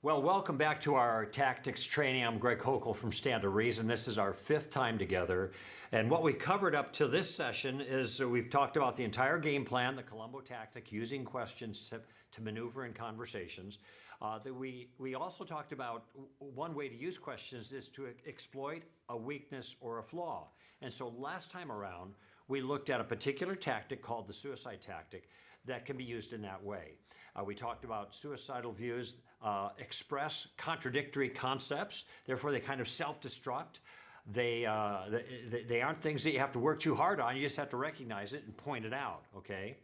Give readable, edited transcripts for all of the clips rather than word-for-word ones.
Well, welcome back to our tactics training. I'm Greg Hochul from Stand to Reason. This is our fifth time together. And what we covered up to this session is we've talked about the entire game plan, the Columbo tactic, using questions to maneuver in conversations. We also talked about one way to use questions is to exploit a weakness or a flaw. And so last time around, we looked at a particular tactic called the suicide tactic that can be used in that way. We talked about suicidal views express contradictory concepts, therefore they kind of self-destruct. They aren't things that you have to work too hard on, you just have to recognize it and point it out, okay?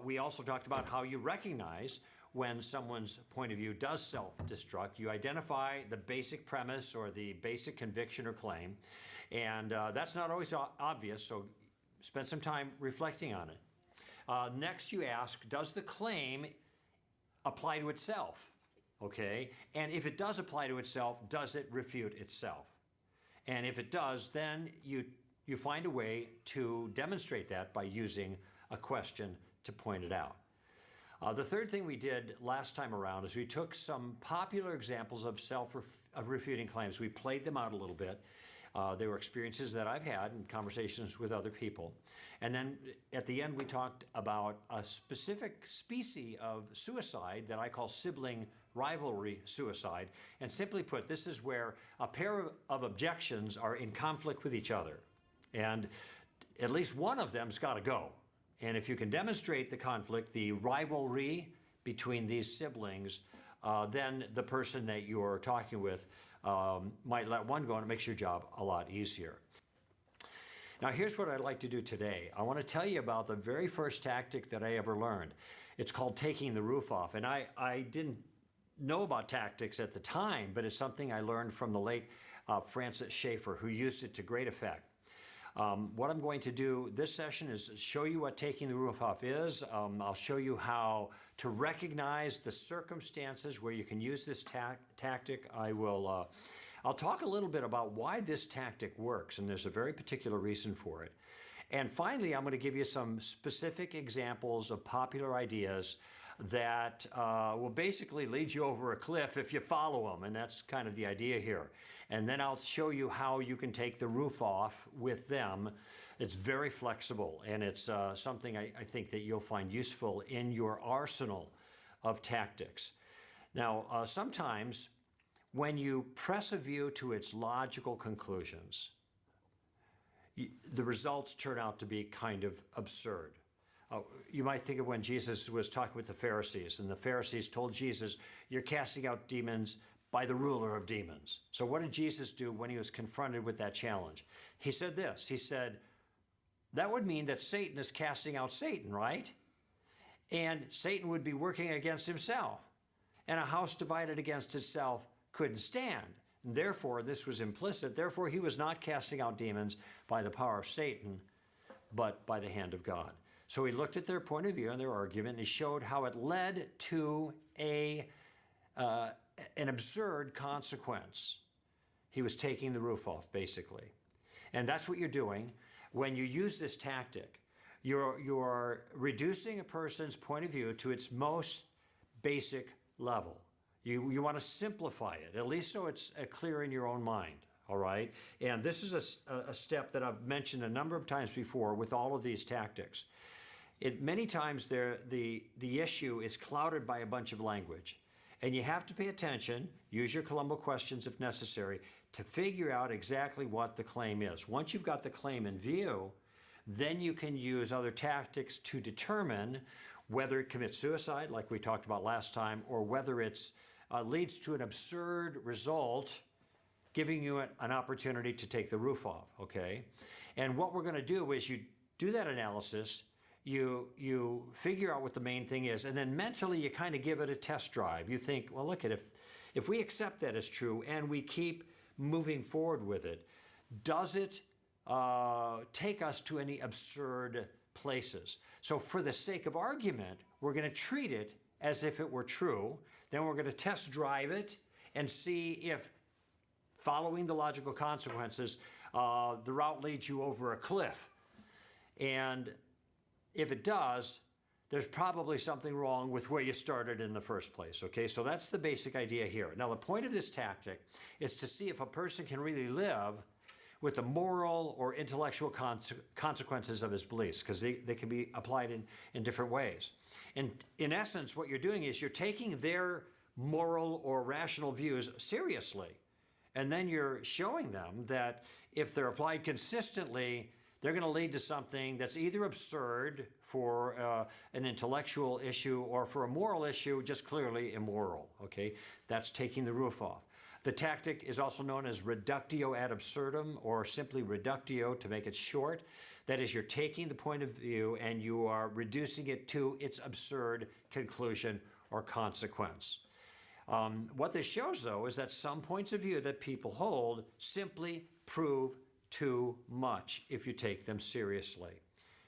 We also talked about how you recognize when someone's point of view does self-destruct. You identify the basic premise or the basic conviction or claim, and that's not always obvious, so spend some time reflecting on it. Next you ask, does the claim apply to itself? Okay, and if it does apply to itself, does it refute itself? And if it does, then you find a way to demonstrate that by using a question to point it out. The third thing we did last time around is we took some popular examples of self-refuting claims. We played them out a little bit. They were experiences that I've had in conversations with other people. And then at the end, we talked about a specific species of suicide that I call sibling rivalry suicide. And simply put, this is where a pair of objections are in conflict with each other. And at least one of them's got to go. And if you can demonstrate the conflict, the rivalry between these siblings, then the person that you're talking with might let one go, and it makes your job a lot easier. Now here's what I'd like to do today. I want to tell you about the very first tactic that I ever learned. It's called taking the roof off. And I didn't know about tactics at the time, but it's something I learned from the late Francis Schaeffer, who used it to great effect. What I'm going to do this session is show you what taking the roof off is. I'll show you how to recognize the circumstances where you can use this tactic. I'll talk a little bit about why this tactic works, and there's a very particular reason for it. And finally, I'm going to give you some specific examples of popular ideas that will basically lead you over a cliff if you follow them, and that's kind of the idea here. And then I'll show you how you can take the roof off with them. It's very flexible, and it's something I think that you'll find useful in your arsenal of tactics. Now, sometimes when you press a view to its logical conclusions, the results turn out to be kind of absurd. You might think of when Jesus was talking with the Pharisees, and the Pharisees told Jesus, "You're casting out demons by the ruler of demons." So what did Jesus do when he was confronted with that challenge? He said this, he said, "That would mean that Satan is casting out Satan, right? And Satan would be working against himself. And a house divided against itself couldn't stand. And therefore," this was implicit, "therefore he was not casting out demons by the power of Satan, but by the hand of God." So he looked at their point of view and their argument, and he showed how it led to an absurd consequence. He was taking the roof off, basically. And that's what you're doing when you use this tactic. You're reducing a person's point of view to its most basic level. You want to simplify it, at least so it's clear in your own mind. All right? And this is a step that I've mentioned a number of times before with all of these tactics. Many times the issue is clouded by a bunch of language. And you have to pay attention, use your Columbo questions if necessary, to figure out exactly what the claim is. Once you've got the claim in view, then you can use other tactics to determine whether it commits suicide, like we talked about last time, or whether it leads to an absurd result, giving you an opportunity to take the roof off, okay? And what we're going to do is you do that analysis, you figure out what the main thing is, and then mentally you kind of give it a test drive. You think, well, look, if we accept that as true and we keep moving forward with it, does it take us to any absurd places? So for the sake of argument, we're going to treat it as if it were true. Then we're going to test drive it and see if, following the logical consequences, the route leads you over a cliff. And if it does, there's probably something wrong with where you started in the first place, okay? So that's the basic idea here. Now, the point of this tactic is to see if a person can really live with the moral or intellectual consequences of his beliefs, because they can be applied in different ways. And in essence, what you're doing is you're taking their moral or rational views seriously, and then you're showing them that if they're applied consistently, they're going to lead to something that's either absurd for an intellectual issue or for a moral issue, just clearly immoral, okay? That's taking the roof off. The tactic is also known as reductio ad absurdum, or simply reductio to make it short. That is, you're taking the point of view and you are reducing it to its absurd conclusion or consequence. What this shows, though, is that some points of view that people hold simply prove too much if you take them seriously.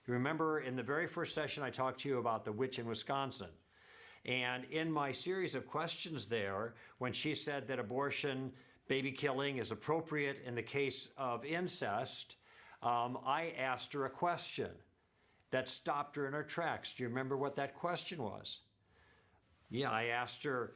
You remember in the very first session I talked to you about the witch in Wisconsin. And in my series of questions there, when she said that abortion, baby killing is appropriate in the case of incest, I asked her a question that stopped her in her tracks. Do you remember what that question was? Yeah, I asked her,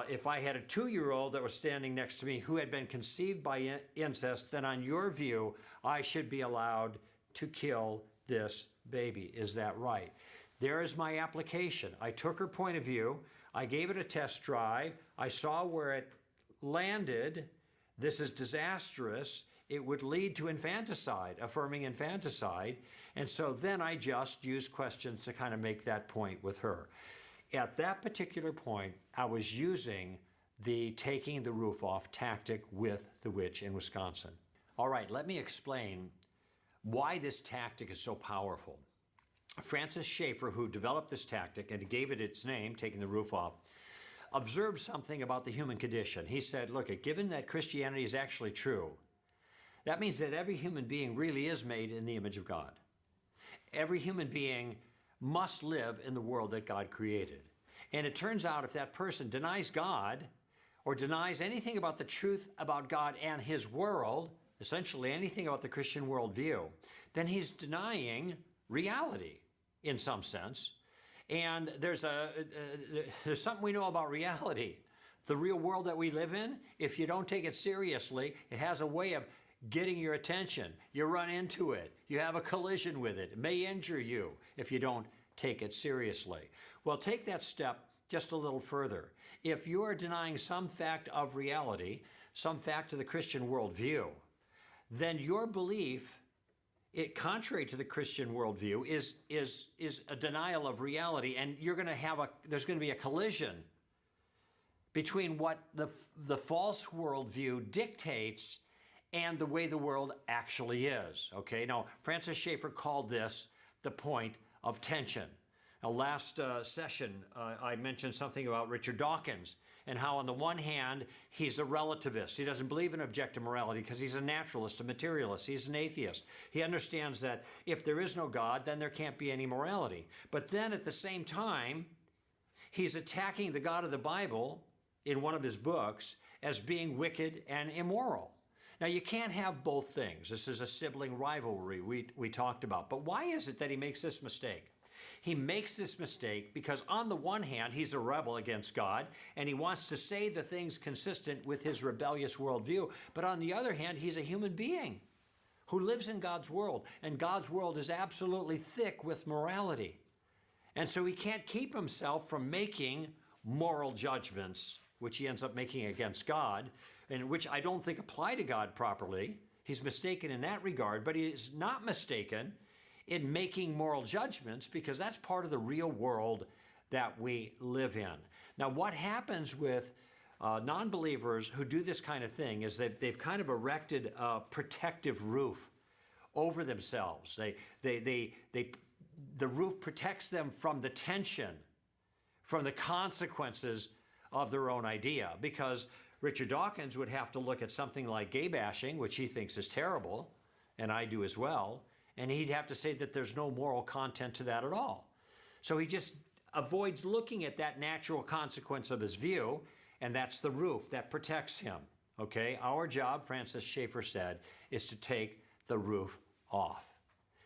if I had a 2-year-old that was standing next to me who had been conceived by incest, then on your view, I should be allowed to kill this baby. Is that right? There is my application. I took her point of view. I gave it a test drive. I saw where it landed. This is disastrous. It would lead to infanticide, affirming infanticide. And so then I just used questions to kind of make that point with her. At that particular point, I was using the taking the roof off tactic with the witch in Wisconsin. All right, let me explain why this tactic is so powerful. Francis Schaeffer, who developed this tactic and gave it its name, taking the roof off, observed something about the human condition. He said, look, given that Christianity is actually true, that means that every human being really is made in the image of God. Every human being must live in the world that God created. And it turns out if that person denies God or denies anything about the truth about God and his world, essentially anything about the Christian worldview, then he's denying reality in some sense. And there's something we know about reality. The real world that we live in, if you don't take it seriously, it has a way of getting your attention. You run into it. You have a collision with it. It may injure you if you don't take it seriously. Well, take that step just a little further. If you are denying some fact of reality, some fact of the Christian worldview, then your belief, contrary to the Christian worldview, is a denial of reality, and you're going to have there's going to be a collision between what the false worldview dictates and the way the world actually is, okay? Now, Francis Schaeffer called this the point of tension. Now, last session, I mentioned something about Richard Dawkins and how on the one hand, he's a relativist. He doesn't believe in objective morality because he's a naturalist, a materialist. He's an atheist. He understands that if there is no God, then there can't be any morality. But then at the same time, he's attacking the God of the Bible in one of his books as being wicked and immoral. Now, you can't have both things. This is a sibling rivalry we talked about. But why is it that he makes this mistake? He makes this mistake because on the one hand, he's a rebel against God, and he wants to say the things consistent with his rebellious worldview. But on the other hand, he's a human being who lives in God's world, and God's world is absolutely thick with morality. And so he can't keep himself from making moral judgments, which he ends up making against God, and which I don't think apply to God properly. He's mistaken in that regard, but he is not mistaken in making moral judgments because that's part of the real world that we live in. Now, what happens with non-believers who do this kind of thing is that they've kind of erected a protective roof over themselves. The roof protects them from the tension, from the consequences of their own idea, because Richard Dawkins would have to look at something like gay bashing, which he thinks is terrible, and I do as well, and he'd have to say that there's no moral content to that at all. So he just avoids looking at that natural consequence of his view, and that's the roof that protects him, okay? Our job, Francis Schaeffer said, is to take the roof off.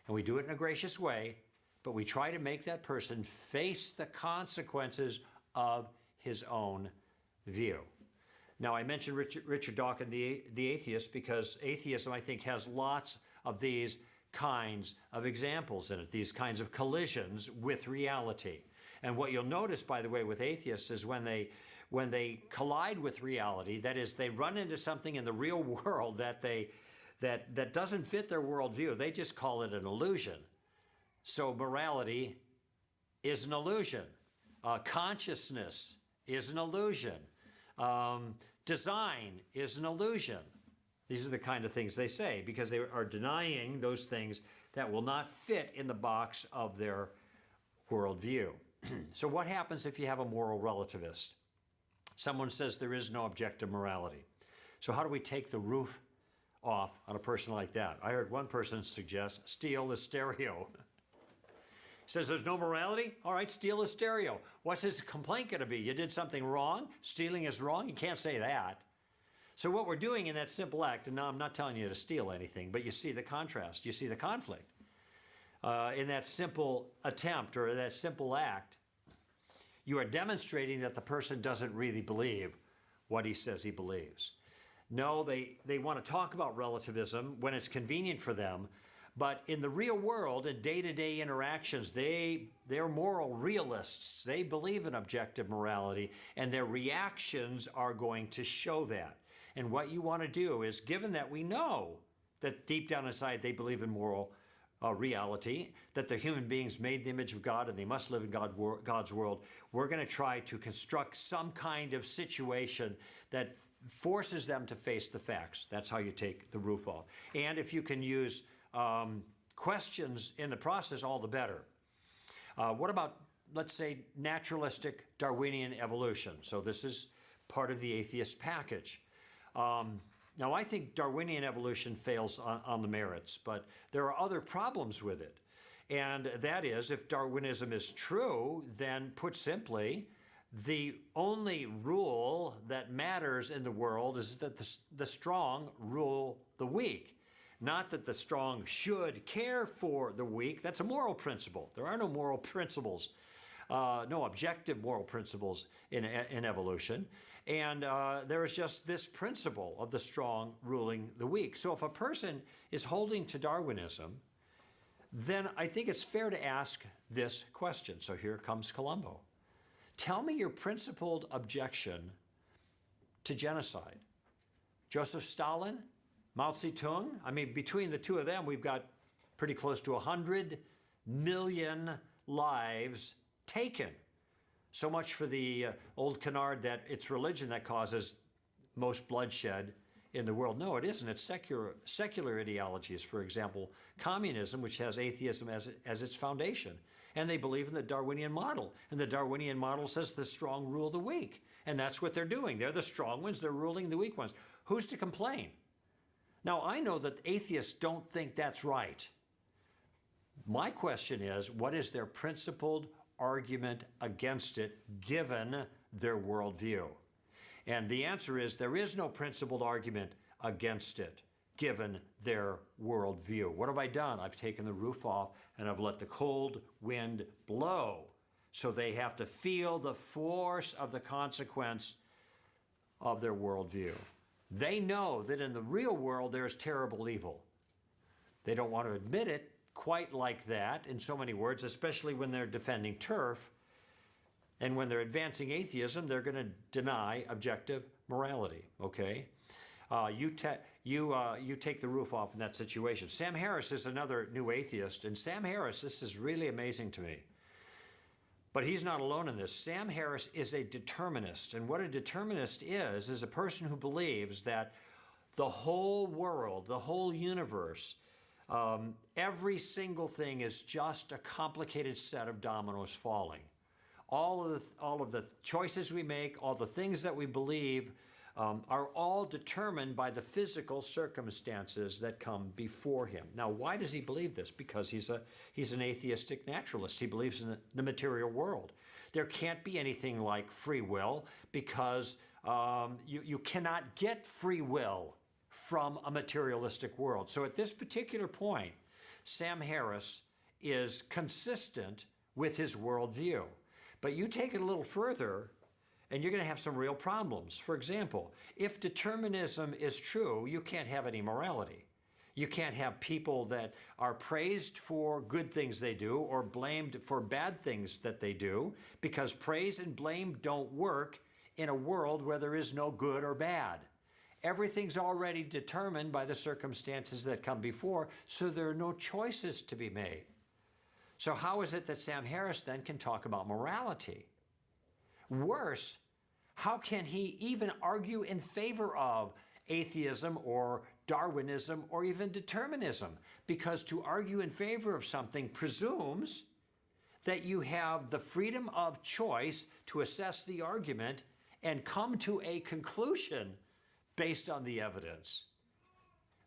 And we do it in a gracious way but we try to make that person face the consequences of his own view. Now, I mentioned Richard Dawkins, the atheist, because atheism, I think, has lots of these kinds of examples in it, these kinds of collisions with reality. And what you'll notice, by the way, with atheists is when they collide with reality, that is, they run into something in the real world that doesn't fit their worldview, they just call it an illusion. So morality is an illusion. Consciousness is an illusion. Design is an illusion. These are the kind of things they say because they are denying those things that will not fit in the box of their worldview. So what happens if you have a moral relativist? Someone says there is no objective morality. So how do we take the roof off on a person like that? I heard one person suggest steal the stereo. Says there's no morality? All right, steal a stereo. What's his complaint going to be? You did something wrong? Stealing is wrong? You can't say that. So what we're doing in that simple act, and now I'm not telling you to steal anything, but you see the contrast, you see the conflict. In that simple attempt or that simple act, you are demonstrating that the person doesn't really believe what he says he believes. No, they want to talk about relativism when it's convenient for them, but in the real world, in day-to-day interactions, they're moral realists. They believe in objective morality, and their reactions are going to show that. And what you want to do is, given that we know that deep down inside they believe in moral reality, that they're human beings made in the image of God and they must live in God's world, we're going to try to construct some kind of situation that forces them to face the facts. That's how you take the roof off. And if you can use questions in the process, all the better. What about, let's say, naturalistic Darwinian evolution? So this is part of the atheist package. Now, I think Darwinian evolution fails on the merits, but there are other problems with it. And that is, if Darwinism is true, then put simply, the only rule that matters in the world is that the strong rule the weak. Not that the strong should care for the weak. That's a moral principle. There are no moral principles, no objective moral principles in evolution. And there is just this principle of the strong ruling the weak. So if a person is holding to Darwinism, then I think it's fair to ask this question. So here comes Columbo. Tell me your principled objection to genocide. Joseph Stalin? Mao Zedong? I mean, between the two of them, we've got pretty close to 100 million lives taken. So much for the old canard that it's religion that causes most bloodshed in the world. No, it isn't. It's secular ideologies. For example, communism, which has atheism as its foundation. And they believe in the Darwinian model. And the Darwinian model says the strong rule the weak. And that's what they're doing. They're the strong ones. They're ruling the weak ones. Who's to complain? Now, I know that atheists don't think that's right. My question is, what is their principled argument against it, given their worldview? And the answer is, there is no principled argument against it, given their worldview. What have I done? I've taken the roof off and I've let the cold wind blow. So they have to feel the force of the consequence of their worldview. They know that in the real world there's terrible evil. They don't want to admit it quite like that in so many words, especially when they're defending turf. And when they're advancing atheism, they're going to deny objective morality, okay? You take the roof off in that situation. Sam Harris is another new atheist, and Sam Harris, this is really amazing to me. But he's not alone in this. Sam Harris is a determinist, and what a determinist is a person who believes that the whole world, the whole universe, every single thing is just a complicated set of dominoes falling. All of the choices we make, all the things that we believe, are all determined by the physical circumstances that come before him. Now, why does he believe this? Because he's an atheistic naturalist. He believes in the material world. There can't be anything like free will because you cannot get free will from a materialistic world. So at this particular point, Sam Harris is consistent with his worldview. But you take it a little further, and you're going to have some real problems. For example, if determinism is true, you can't have any morality. You can't have people that are praised for good things they do or blamed for bad things that they do, because praise and blame don't work in a world where there is no good or bad. Everything's already determined by the circumstances that come before, so there are no choices to be made. So how is it that Sam Harris then can talk about morality? Worse, how can he even argue in favor of atheism or Darwinism or even determinism? Because to argue in favor of something presumes that you have the freedom of choice to assess the argument and come to a conclusion based on the evidence.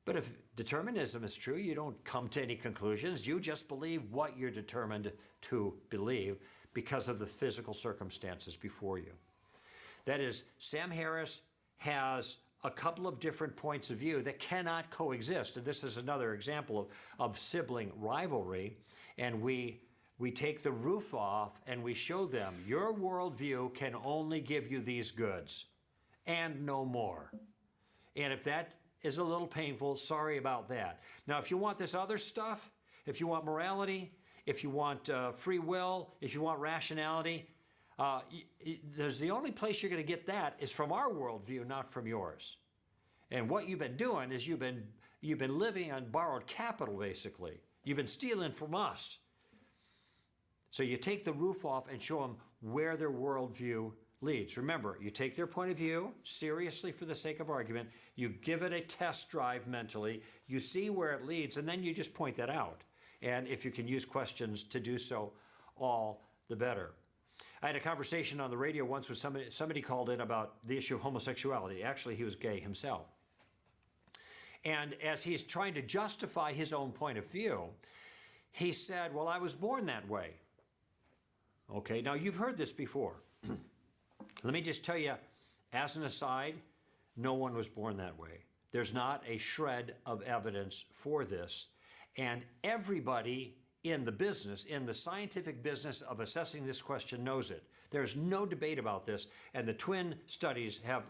But if determinism is true, you don't come to any conclusions. You just believe what you're determined to believe because of the physical circumstances before you. That is, Sam Harris has a couple of different points of view that cannot coexist. And this is another example of sibling rivalry. And we take the roof off and we show them, your worldview can only give you these goods and no more. And if that is a little painful, sorry about that. Now, if you want this other stuff, if you want morality, if you want free will, if you want rationality, there's the only place you're going to get that is from our worldview, not from yours. And what you've been doing is you've been living on borrowed capital, basically. You've been stealing from us. So you take the roof off and show them where their worldview leads. Remember, you take their point of view seriously for the sake of argument, you give it a test drive mentally, you see where it leads, and then you just point that out. And if you can use questions to do so, all the better. I had a conversation on the radio once with somebody called in about the issue of homosexuality. Actually, he was gay himself. And as he's trying to justify his own point of view, he said, well, I was born that way. Okay, now you've heard this before. Let me just tell you, as an aside, no one was born that way. There's not a shred of evidence for this. And everybody in the business, in the scientific business of assessing this question, knows it. There's no debate about this, and the twin studies have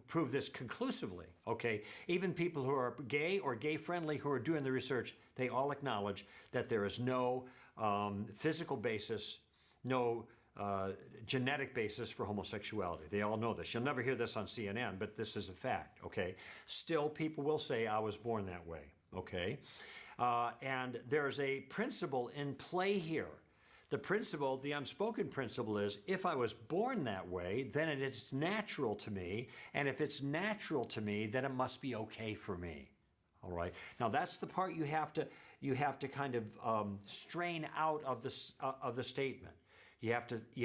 proved this conclusively, okay? Even people who are gay or gay-friendly who are doing the research, they all acknowledge that there is no physical basis, no genetic basis for homosexuality. They all know this. You'll never hear this on CNN, but this is a fact, okay? Still, people will say, I was born that way, okay? And there's a principle in play here. The principle, the unspoken principle is, if I was born that way, then it's natural to me. And if it's natural to me, then it must be okay for me. All right. Now that's the part you have to kind of strain out of the statement. You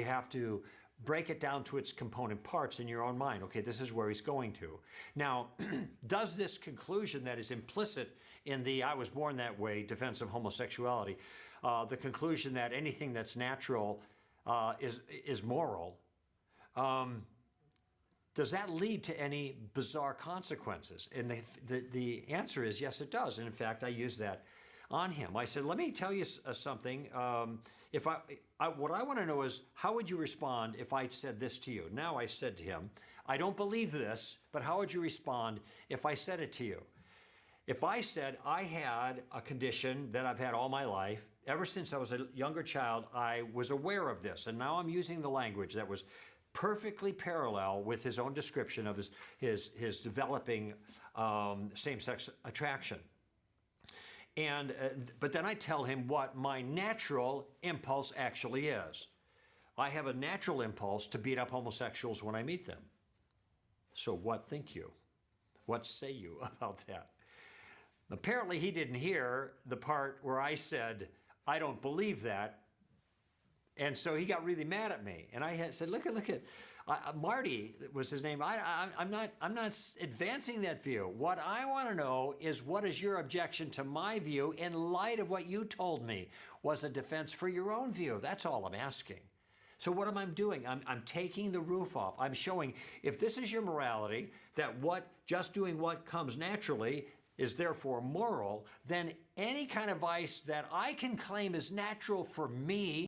have to break it down to its component parts in your own mind. Okay, this is where he's going to. Now, does this conclusion that is implicit in the I was born that way defense of homosexuality, the conclusion that anything that's natural is moral, does that lead to any bizarre consequences? And the answer is yes, it does. And in fact, I used that on him. I said, let me tell you something. What I want to know is, how would you respond if I said this to you? Now I said to him, I don't believe this, but how would you respond if I said it to you? If I said I had a condition that I've had all my life, ever since I was a younger child, I was aware of this, and now I'm using the language that was perfectly parallel with his own description of his developing same-sex attraction. But then I tell him what my natural impulse actually is. I have a natural impulse to beat up homosexuals when I meet them. So what think you? What say you about that? Apparently he didn't hear the part where I said, I don't believe that. And so he got really mad at me. And I said, look at Marty was his name. I'm not advancing that view. What I want to know is, what is your objection to my view in light of what you told me was a defense for your own view? That's all I'm asking. So what am I doing? I'm taking the roof off. I'm showing, if this is your morality, that just doing what comes naturally is therefore moral, then any kind of vice that I can claim is natural for me